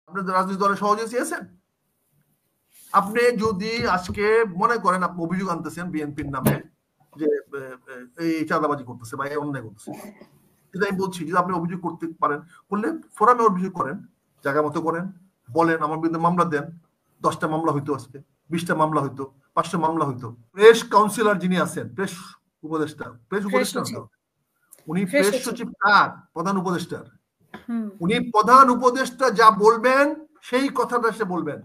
আপনাদের রাজনৈতিক দলের সভাপতি আছেন। আপনি যদি আজকে মনে করেন আপনি অভিযোগ আনতেছেন বিএনপির নামে যে এই চাঁদাবাজি করতেছে বা এই অন্যায় করতেছে, কিন্তু আমি বলছি যদি আপনি অভিযোগ করতে পারেন, করলে ফোরামে অভিযোগ করেন, জায়গা মতো করেন, বলেন আমার বিরুদ্ধে মামলা দেন। 10টা মামলা হইতো, আজকে 20টা মামলা হইতো, 500 মামলা হইতো। প্রেস কাউন্সিলর যিনি আছেন, প্রেস উপদেষ্টা, প্রেস উপদেষ্টা না, উনি প্রেস সচিব কার? প্রধান উপদেষ্টার। উনি প্রধান উপদেষ্টা যা বলবেন সেই কথাটা সে বলবেন।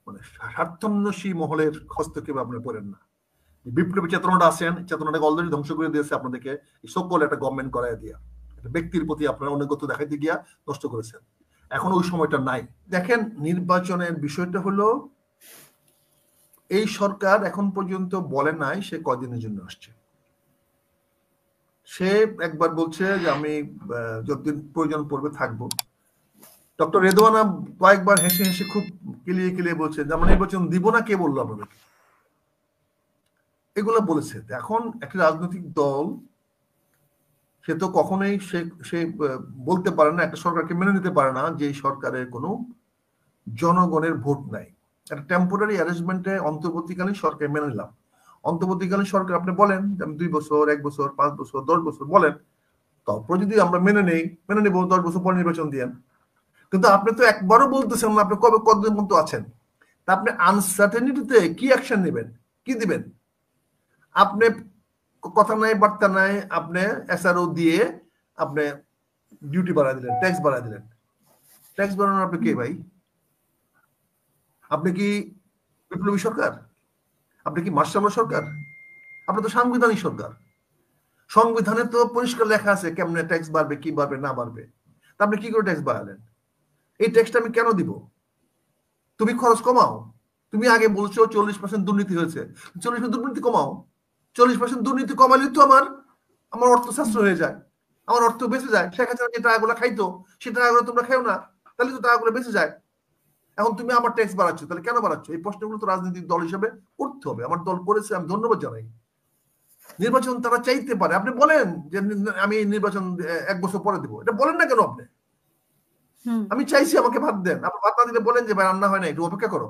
মানে স্বার্থান্বেষী মহলের হস্তক্ষেপ আপনি পড়েন না। বিপ্লবী চেতনাটা আছেন, চেতনাটাকে অলরেডি ধ্বংস করে দিয়েছে আপনাদেরকে সকল একটা গভর্নমেন্ট করাই দিয়া, একটা ব্যক্তির প্রতি আপনারা অনেকত্ব দেখাইতে গিয়া নষ্ট করেছেন। এখন ওই সময়টা নাই। দেখেন, নির্বাচনের বিষয়টা হলো এই সরকার এখন পর্যন্ত বলে নাই সে কয়দিনের জন্য আসছে। সে একবার বলছে যে আমি যতদিন প্রয়োজন পড়বে থাকবো। ডক্টর রেদওয়ানা কয়েকবার হেসে হেসে খুব কিলিয়ে কিলিয়ে বলছে যে আমরা নির্বাচন দিব না। কে বললো আপনাদের? এগুলো বলেছে। এখন একটা রাজনৈতিক দল সে তো কখনোই সে বলতে পারে না, একটা সরকারকে মেনে নিতে পারে না যে সরকারের কোনো জনগণের ভোট নাই। একটা টেম্পোরারি অ্যারেঞ্জমেন্টে অন্তর্বর্তীকালীন সরকার মেনে নিলাম। অন্তর্বর্তীকালীন সরকার আপনি বলেন যে আমি 2 বছর, 1 বছর, 5 বছর, 10 বছর বলেন, তারপর যদি আমরা মেনে নিব 10 বছর পর নির্বাচন দিয়েন। কিন্তু আপনি তো একবারও বলতেছেন না আপনি কবে কতদিন পর্যন্ত আছেন। তা আপনি আনসার্টেনিটিতে কি অ্যাকশন নেবেন, কি দিবেন? আপনি কথা নাই বার্তা নাই, আপনি এসআরও দিয়ে আপনি ডিউটি বাড়ায় দিলেন, ট্যাক্স বাড়ায় দিলেন। ট্যাক্স বাড়ানোর আপনি কে ভাই? আপনি কি বিপ্লবী সরকার? আপনি কি মার্শাল সরকার? আপনি তো সাংবিধানিক সরকার। সংবিধানে তো পরিষ্কার লেখা আছে কেমনে ট্যাক্স বাড়বে, কি বাড়বে না বাড়বে। তা আপনি কি করে ট্যাক্স বাড়ালেন? এই ট্যাক্সটা আমি কেন দিব? তুমি খরচ কমাও। তুমি আগে বলছো 40% দুর্নীতি হয়েছে, 40% দুর্নীতি কমাও। 40% দুর্নীতি কমালে তো আমার অর্থ সাশ্রয় হয়ে যায়, আমার অর্থ বেঁচে যায়। শেখ হাসিনা যে টাকাগুলো খাইতো সে টাকাগুলো তোমরা খাও না, তাহলে তো টাকাগুলো বেঁচে যায়। এখন তুমি আমার ট্যাক্স বাড়াচ্ছ, তাহলে কেন বাড়াচ্ছ? এই প্রশ্নগুলো তো রাজনৈতিক দল হিসেবে করতে হবে। আমার দল করেছে, আমি ধন্যবাদ জানাই। নির্বাচন তারা চাইতে পারে, আপনি বলেন যে আমি নির্বাচন 1 বছর পরে দিব, এটা বলেন না কেন আপনি? আমি চাইছি আমাকে ভাত দেন, আপনি ভাত না দিলে বলেন যে ভাই রান্না হয় না, একটু অপেক্ষা করো।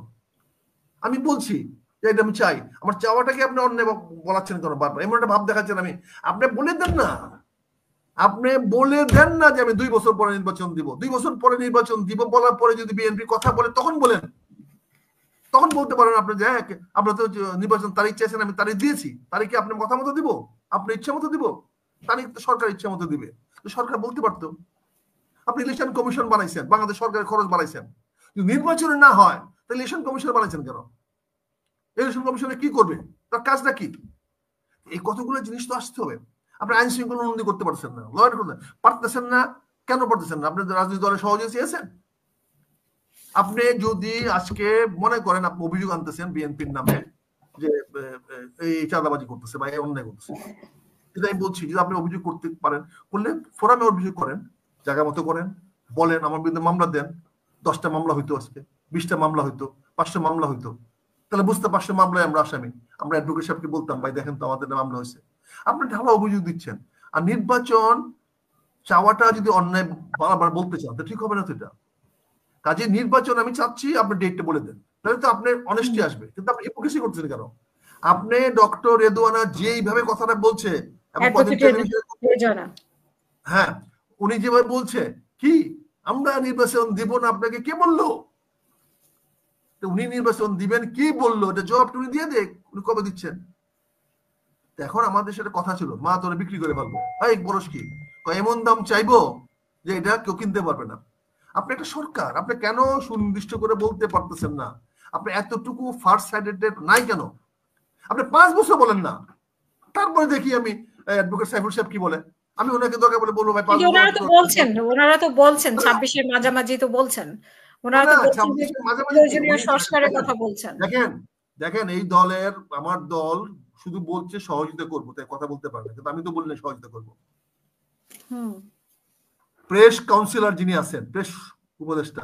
আমি বলছি যে এটা আমি চাই, আমার চাওয়াটাকে আপনি অন্য বলাচ্ছেন কেন বারবার? এমন একটা ভাব দেখাচ্ছেন। আপনি বলে দেন না, আপনি বলে দেন না যে আমি 2 বছর পরে নির্বাচন দিব। 2 বছর পরে নির্বাচন দিব বলার পরে যদি বিএনপি কথা বলে তখন বলেন, তখন বলতে পারেন আপনি যে আপনার তো নির্বাচন তারিখ চাইছেন, আমি তারিখ দিয়েছি। তারিখে আপনি কথা মতো দিব, আপনি ইচ্ছা মতো দিব? তারিখ তো সরকার ইচ্ছা মতো দিবে। সরকার বলতে পারতো। আপনি ইলেকশন কমিশন বানাইছেন, বাংলাদেশ সরকারের খরচ বাড়াইছেন। নির্বাচনে না হয় তাহলে ইলেকশন কমিশন বানাইছেন কেন? ইলেকশন কমিশনে কি করবে? তার কাজটা কি? এই কতগুলো জিনিস তো আসতে হবে। আপনি আইন শৃঙ্খলা উন্নতি করতে পারছেন না, লয়ার করতে পারতেছেন না। কেন পারতেছেন না? আপনাদের রাজনৈতিক দলের সহযোগী আছেন। আপনি যদি আজকে মনে করেন আপনি অভিযোগ আনতেছেন বিএনপির নামে যে এই চাঁদাবাজি করতেছে বা এই অন্যায় করতেছে, কিন্তু আমি বলছি যদি আপনি অভিযোগ করতে পারেন, করলে ফোরামে অভিযোগ করেন, জায়গা মতো করেন, বলেন আমার বিরুদ্ধে মামলা দেন। 10টা মামলা হইতো, আজকে 20টা মামলা হইতো, 500 মামলা হইতো। তাহলে বুঝতে 500 মামলায় আমরা আসামি। আমরা অ্যাডভোকেট সাহেবকে বলতাম ভাই দেখেন তো আমাদের মামলা হয়েছে। আপনি ঢালা অভিযোগ দিচ্ছেন। আর নির্বাচন চাওয়াটা যদি অন্যায় বারবার বলতে চান তো ঠিক হবে না তো এটা। কাজে নির্বাচন আমি চাচ্ছি, আপনি ডেটটা বলে দেন, তাহলে তো আপনার অনেস্টি আসবে। কিন্তু আপনি হিপোক্রেসি করছেন কেন? আপনি ডক্টর রেদওয়ানা যেইভাবে কথাটা বলছে এবং হ্যাঁ উনি যেভাবে বলছে কি আমরা নির্বাচন দিব না, আপনাকে কে বললো? উনি নির্বাচন দিবেন কি বললো? এটা জবাবটা উনি দিয়ে দেখ, উনি কবে দিচ্ছেন। এখন আমাদের সাথে কথা ছিল মা তোরা বিক্রি করে ফেলবো। এই বরস কি এমন দাম চাইবো যে এটা কেউ কিনতে পারবে না। আপনি একটা সরকার, আপনি কেন সুনির্দিষ্ট করে বলতে পারতেছেন না? আপনি এতটুকু ফার্স্ট সাইডেড নাই কেন? আপনি 5 বছর বলেন না, তারপরে দেখি আমি অ্যাডভোকেট সাইফুল সাহেব কি বলে। আমি ওনাকে দরকার বলে বলবো ভাই 5 বছর। ওনারা তো বলছেন 26-এর মাঝামাঝি তো বলছেন, ওনারা তো প্রয়োজনীয় সংস্কারের কথা বলছেন। দেখেন এই দলের, আমার দল শুধু বলছে সহযোগিতা করবো, তাই কথা বলতে পারবে, কিন্তু আমি তো বললে সহযোগিতা করবো। প্রেস কাউন্সিলর যিনি আছেন, প্রেস উপদেষ্টা,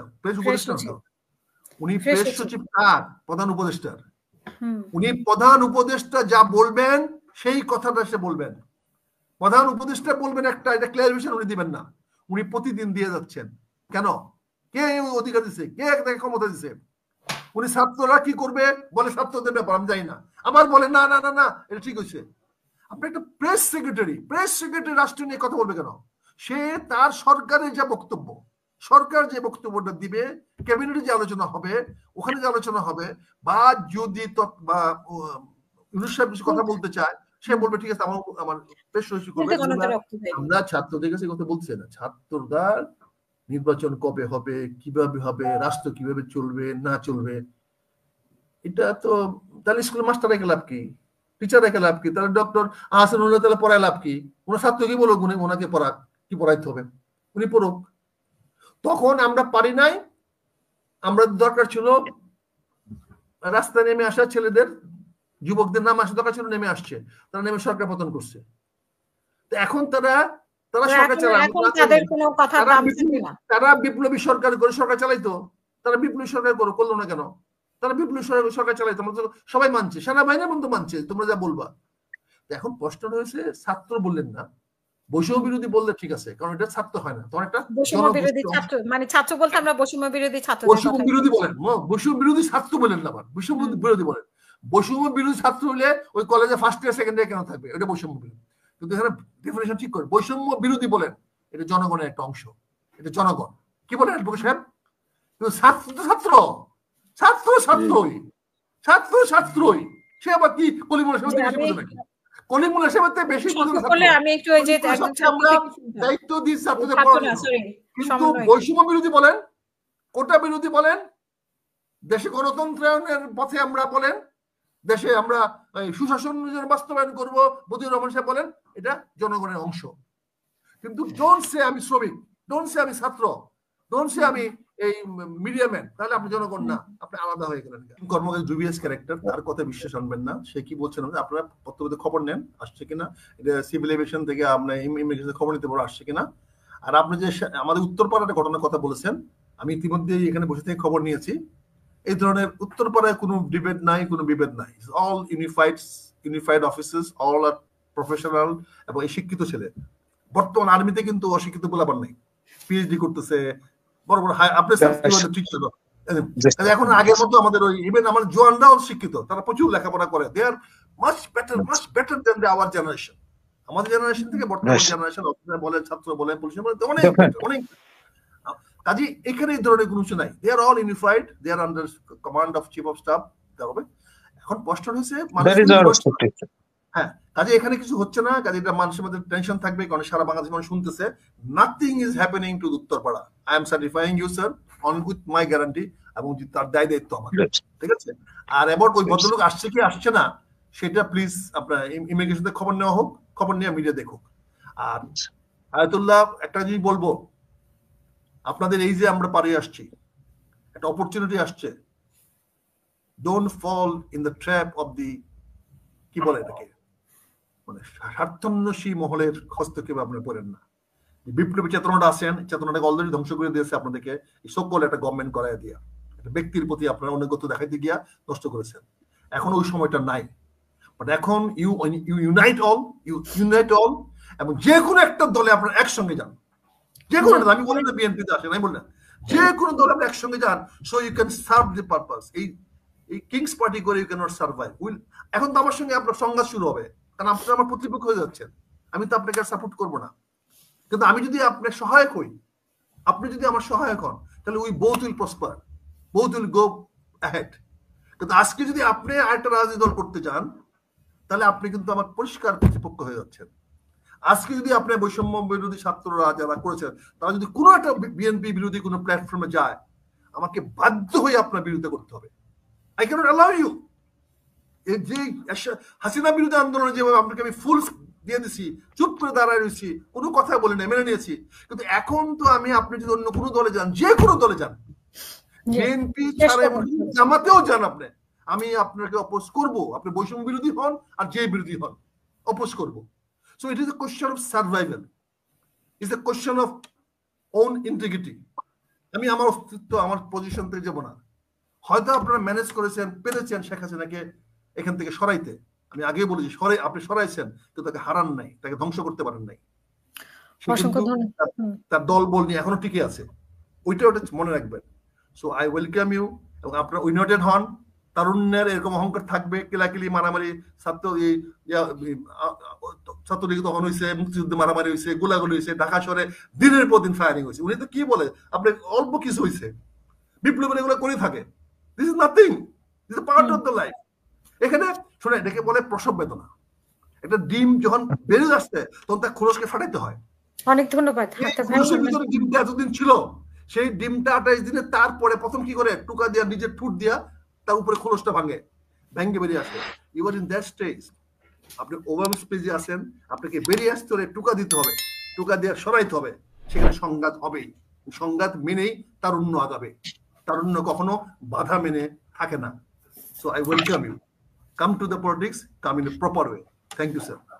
উনি প্রেস সচিব কার? প্রধান উপদেষ্টার। উনি প্রধান উপদেষ্টা যা বলবেন সেই কথাটা সে বলবেন। প্রধান উপদেষ্টা বলবেন একটা, এটা ক্লিয়ারিফিকেশন উনি দিবেন না। উনি প্রতিদিন দিয়ে যাচ্ছেন। কেন কে অধিকার দিছে, কে তাকে ক্ষমতা দিছে? উনি ছাত্ররা কি করবে বলে ছাত্রদের ব্যাপার আমি জানি না, আবার বলে না না না না এটা ঠিক হয়েছে। আপনি একটা প্রেস সেক্রেটারি রাষ্ট্র নিয়ে কথা বলবে কেন? সে তার সরকারের যে বক্তব্য, সরকার যে বক্তব্যটা দিবে, ক্যাবিনেটে যে আলোচনা হবে, ওখানে যে আলোচনা হবে, বা যদি ইউনূস সাহেব কিছু কথা বলতে চায়, সে বলবে ঠিক আছে আমার প্রেস সহিষ্ণু করবে। আমরা ছাত্রদের কাছে কথা বলছি না, ছাত্ররা নির্বাচন কবে হবে, কিভাবে হবে, রাষ্ট্র কিভাবে চলবে না চলবে, এটা তো তাহলে স্কুলের মাস্টার রেখে লাভ কি, টিচার রেখে লাভ কি, তাহলে ডক্টর আহসানুল্লাহ তাহলে পড়ায় লাভ কি? ওনার ছাত্র কি বলুক, উনি ওনাকে পড়াক, কি পড়াইতে হবে উনি পড়ুক। তখন আমরা পারি নাই, আমরা দরকার ছিল রাস্তায় নেমে আসা ছেলেদের, যুবকদের নাম আসা দরকার ছিল, নেমে আসছে, তারা নেমে সরকার পতন করছে। তো এখন তারা সরকার চালায়, তারা বিপ্লবী সরকার করে সরকার চালাইতো, তারা বিপ্লবী সরকার করলো না কেন? তারা বিপ্লবী সরকার চালাইতো, আমরা সবাই মানছে, সেনাবাহিনীর বন্ধু মানছে, তোমরা যা বলবা। এখন প্রশ্ন হয়েছে ছাত্র বললেন না, বৈষম্য বিরোধী বললে ঠিক আছে, কারণ এটা ছাত্র হয় না, তখন একটা বৈষম্য বিরোধী ছাত্র, মানে ছাত্র বলতে আমরা বৈষম্য বিরোধী ছাত্র, বৈষম্য বিরোধী বলেন, বৈষম্য বিরোধী ছাত্র বলেন না, আবার বৈষম্য বিরোধী বলেন। বৈষম্য বিরোধী ছাত্র হলে ওই কলেজে ফার্স্ট ইয়ার সেকেন্ড ইয়ার কেন থাকবে? এটা বৈষম্য বিরোধী। কিন্তু এখানে ডেফিনেশন ঠিক করে বৈষম্য বিরোধী বলেন, এটা জনগণের একটা অংশ, এটা জনগণ। কি বলেন অ্যাডভোকেট সাহেব? ছাত্র তো ছাত্র, ছাত্র ছাত্রই, ছাত্র ছাত্রই, সে আবার কি কলিমুল সাহেব বেশি বোঝে নাকি? কলিমুল সাহেব বেশি বোঝে। আমি একটু ওই যে আমরা দায়িত্ব দিই ছাত্রদের পড়ানো, কিন্তু বৈষম্য বিরোধী বলেন, কোটা বিরোধী বলেন, দেশে গণতন্ত্রায়নের পথে আমরা বলেন, দেশে আমরা সুশাসন বাস্তবায়ন করবো বদিউর রহমান সাহেব বলেন, এটা জনগণের অংশ। কিন্তু ডোন্ট সে আমি শ্রমিক, ডোন্ট সে আমি ছাত্র, ডোন্ট সে আমি এই মিডিয়া ম্যান, তাহলে আপনি জনগণ না, আপনি আলাদা হয়ে গেলেন। কর্মকারী জুবিএস ক্যারেক্টার, তার কথা বিশ্বাস আনবেন না, সে কি বলছেন আপনারা পত্রপত্রে খবর নেন আসছে কিনা, এটা সিভিল এভিয়েশন থেকে আপনার ইমিগ্রেশন খবর নিতে পারো আসছে কিনা। আর আপনি যে আমাদের উত্তরপাড়ার ঘটনার কথা বলেছেন, আমি ইতিমধ্যে এখানে বসে থেকে খবর নিয়েছি, এই ধরনের উত্তরপাড়ায় কোনো ডিবেট নাই, কোনো বিভেদ নাই, অল ইউনিফাইড অফিসেস, অল আর প্রফেশনাল এবং এই শিক্ষিত ছেলে। বর্তমান আর্মিতে কিন্তু অশিক্ষিত বলাবার নাই, পিএইচডি করতেছে, বড় বড় এখন আগের মতো আমাদের ওই ইভেন আমার জোয়ানরাও শিক্ষিত, তারা প্রচুর লেখাপড়া করে, they are much better than our generation. আমাদের জেনারেশন থেকে বর্তমান জেনারেশন অফিসার বলেন, ছাত্র বলেন, পুলিশ বলেন, অনেক কাজে এখানে এই ধরনের কোনো কিছু নাই। They are all unified, they are under command of chief of staff. এখন প্রশ্ন হয়েছে হ্যাঁ, কাজে এখানে কিছু হচ্ছে না, কাজে এটা মানুষের মধ্যে টেনশন থাকবে, কারণ সারা বাংলাদেশ মানুষ শুনতেছে nothing is happening to Uttarpara. I am certifying you sir on with my guarantee, এবং তার দায় দায়িত্ব আমার, ঠিক আছে। আর এবার ওই ভদ্রলোক আসছে কি আসছে না সেটা প্লিজ আপনার ইমিগ্রেশন খবর নেওয়া হোক, খবর নিয়ে মিডিয়া দেখুক। আর আয়াতুল্লাহ একটা জিনিস বলবো, আপনাদের এই যে আমরা পারে আসছি, একটা অপরচুনিটি আসছে, don't fall in the trap of the, কি বলে এটাকে, মানে স্বার্থান্বেষী মহলের হস্তক্ষেপে আপনারা পড়েন না। বিপ্লবী চেতনাটা আছেন, চেতনাটাকে অলরেডি ধ্বংস করে দিয়েছে আপনাদেরকে এই সকল একটা গভর্নমেন্ট করাই দিয়া, একটা ব্যক্তির প্রতি আপনারা অনুগত দেখাইতে গিয়া নষ্ট করেছেন। এখন ওই সময়টা নাই, বাট এখন ইউনাইট অল, এবং যে কোনো একটা দলে আপনারা একসঙ্গে যান, যে কোনো, আমি বলি না বিএনপিতে আসেন, আমি বলি না, যে কোনো দলে আপনি একসঙ্গে যান, so you can serve the purpose. এই কিংস পার্টি করে ইউ ক্যান নট সার্ভাইভ। এখন তো আমার সঙ্গে আপনার সংঘাত শুরু হবে, কারণ আপনি আমার প্রতিপক্ষ হয়ে যাচ্ছেন, আমি তো আপনাকে সাপোর্ট করবো না। কিন্তু আমি যদি আপনার সহায়ক হই, আপনি যদি আমার সহায়ক হন, তাহলে we both will prosper, both will go ahead. কিন্তু আজকে যদি আপনি আরেকটা রাজনৈতিক দল করতে চান, তাহলে আপনি কিন্তু আমার পরিষ্কার প্রতিপক্ষ হয়ে যাচ্ছেন। আজকে যদি আপনি বৈষম্য বিরোধী ছাত্ররা যারা করেছেন, তারা যদি কোনো একটা বিএনপি বিরোধী কোনো প্ল্যাটফর্মে যায়, আমাকে বাধ্য হয়ে আপনার বিরোধিতা করতে হবে। I cannot allow you. এই যে হাসিনা বিরোধী আন্দোলনে যেভাবে আপনাকে আমি ফুল দিয়ে দিছি, চুপ করে দাঁড়ায় রয়েছি, কোনো কথা বলে না, মেনে নিয়েছি। কিন্তু এখন তো আমি, আপনি যদি অন্য কোনো দলে যান, যে কোনো দলে যান, বিএনপি ছাড়া জামাতেও যান আপনি, আমি আপনাকে অপোজ করবো। আপনি বৈষম্য বিরোধী হন আর যে বিরোধী হন, অপোজ করবো। So it is a question of survival. It's a question of own integrity. আমি আমার অস্তিত্ব, আমার পজিশন থেকে যাব না। হয়তো আপনারা ম্যানেজ করেছেন, পেরেছেন শেখ হাসিনাকে এখান থেকে সরাইতে, আমি আগেই বলেছি, আপনি সরাইছেন, কিন্তু তাকে হারান নাই, তাকে ধ্বংস করতে পারেন নাই। তার দল বল নিয়ে এখনো টিকে আছে, ওইটা মনে রাখবেন। সো আই ওয়েলকাম ইউ, এবং আপনারা ইউনাইটেড হন। তারুণ্যের এরকম অহংকার থাকবে, কিলাকিলি মারামারি, ছাত্রলীগ তখন হয়েছে, মুক্তিযুদ্ধে মারামারি হয়েছে, গোলাগুলি হয়েছে, ঢাকা শহরে দিনের পর দিন ফায়ারিং হয়েছে। উনি তো কি বলে, আপনি অল্প কিছু হয়েছে, বিপ্লবের এগুলো করে থাকে। This is nothing, this is part of the life. এখানে শুনে এটাকে বলে প্রসব বেদনা। একটা ডিম যখন বেরিয়ে আসছে তখন তার খোলসকে ফাটাইতে হয়। অনেক ধন্যবাদ। খোলসের ভিতরে ডিমটা এতদিন ছিল, সেই ডিমটা 28 দিনে তারপরে প্রথম কি করে টুকা দিয়া নিজের ঠুট দিয়া তার উপরে খোলসটা ভেঙে বেরিয়ে আসে। You are in that stage. আপনি ওভার স্পেজে আছেন, আপনাকে বেরিয়ে আসতে হলে টুকা দিতে হবে, টুকা দিয়ে সরাইতে হবে। সেখানে সংঘাত হবেই, সংঘাত মেনেই তারুণ্য আগাবে। তারুণ্য কখনো বাধা মেনে থাকে না। So I welcome you, come to the politics, come in a proper way. Thank you, sir.